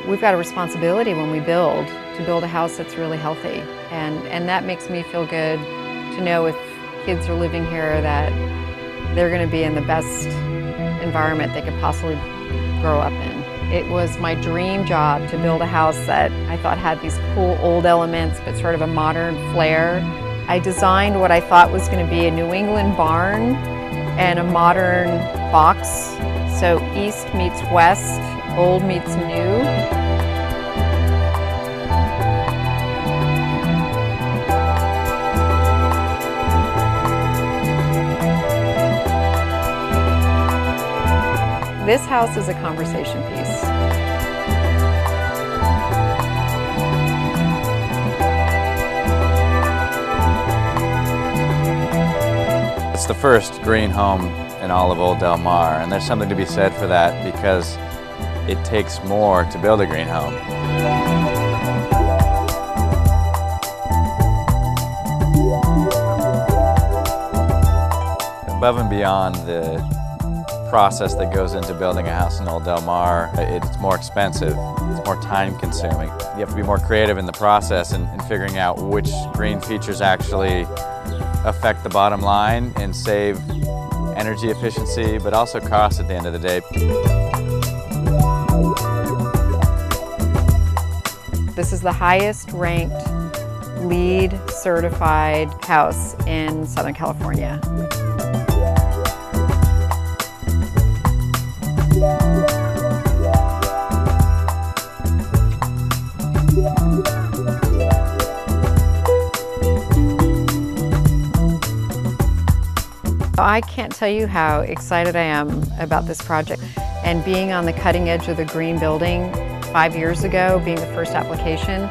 we've got a responsibility when we build to build a house that's really healthy. And that makes me feel good to know if kids are living here that they're going to be in the best environment they could possibly grow up in. It was my dream job to build a house that I thought had these cool old elements but sort of a modern flair. I designed what I thought was going to be a New England barn and a modern box. So East meets West, old meets new. This house is a conversation piece. It's the first green home in all of Old Del Mar, and there's something to be said for that because it takes more to build a green home. Above and beyond the process that goes into building a house in Old Del Mar, it's more expensive, it's more time consuming. You have to be more creative in the process and figuring out which green features actually affect the bottom line and save energy efficiency, but also cost at the end of the day. This is the highest ranked LEED certified house in Southern California. I can't tell you how excited I am about this project, and being on the cutting edge of the green building 5 years ago, being the first application,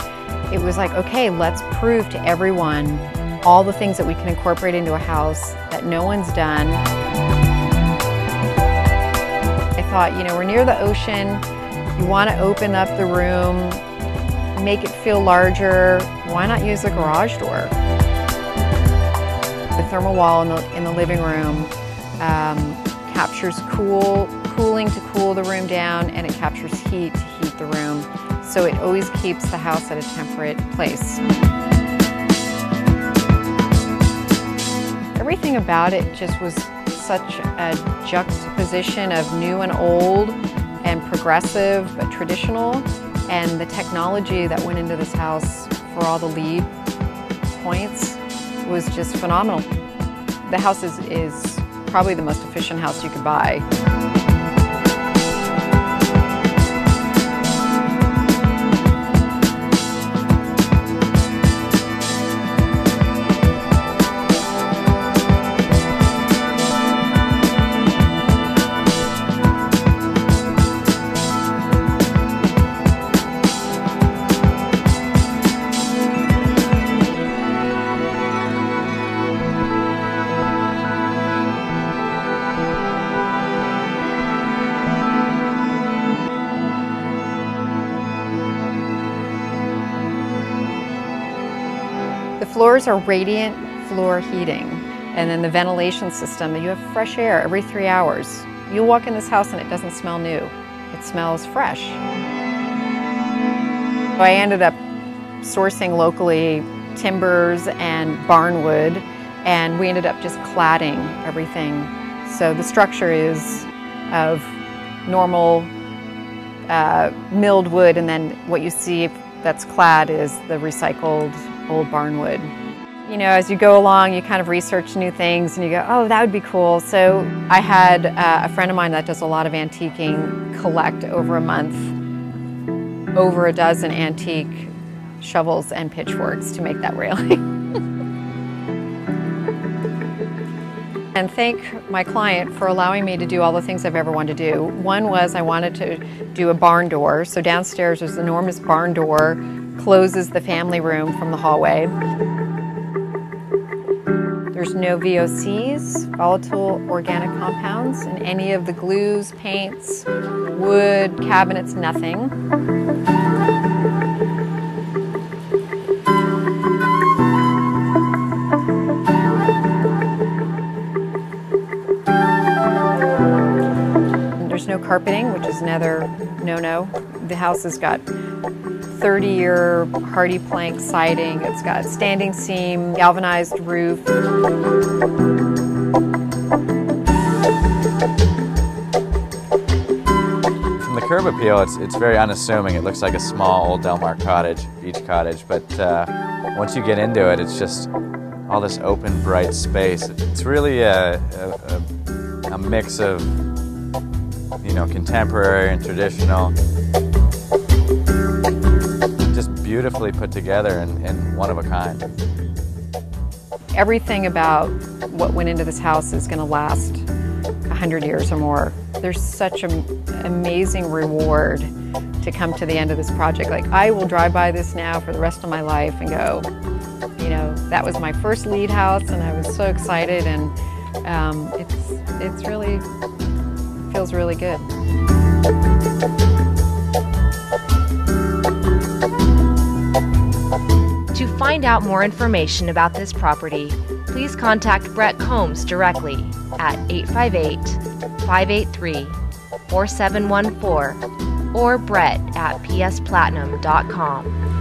it was like, okay, let's prove to everyone all the things that we can incorporate into a house that no one's done. I thought, you know, we're near the ocean, you want to open up the room, make it feel larger, why not use a garage door? The thermal wall in the living room captures cooling to cool the room down, and it captures heat to heat the room. So it always keeps the house at a temperate place. Everything about it just was such a juxtaposition of new and old and progressive but traditional, and the technology that went into this house for all the LEED points was just phenomenal. The house is probably the most efficient house you could buy. The floors are radiant floor heating, and then the ventilation system, you have fresh air every 3 hours. You walk in this house and it doesn't smell new, it smells fresh. I ended up sourcing locally timbers and barnwood, and we ended up just cladding everything. So the structure is of normal milled wood, and then what you see that's clad is the recycled old barnwood. You know, as you go along, you kind of research new things and you go, oh, that would be cool. So I had a friend of mine that does a lot of antiquing collect over a month over a dozen antique shovels and pitchforks to make that railing. And thank my client for allowing me to do all the things I've ever wanted to do. One was I wanted to do a barn door. So downstairs there's an enormous barn door, closes the family room from the hallway. There's no VOCs, volatile organic compounds, in any of the glues, paints, wood, cabinets, nothing. There's no carpeting, which is another no-no. The house has got 30-year hardy plank siding. It's got standing seam, galvanized roof. From the curb appeal, it's very unassuming. It looks like a small old Delmar cottage, beach cottage, but once you get into it, it's just all this open, bright space. It's really a mix of, you know, contemporary and traditional. Just beautifully put together and one of a kind. Everything about what went into this house is going to last 100 years or more. There's such an amazing reward to come to the end of this project. Like, I will drive by this now for the rest of my life and go, you know, that was my first lead house and I was so excited, and it's really, feels really good. To find out more information about this property, please contact Brett Combs directly at 858-583-4714 or brett@psplatinum.com.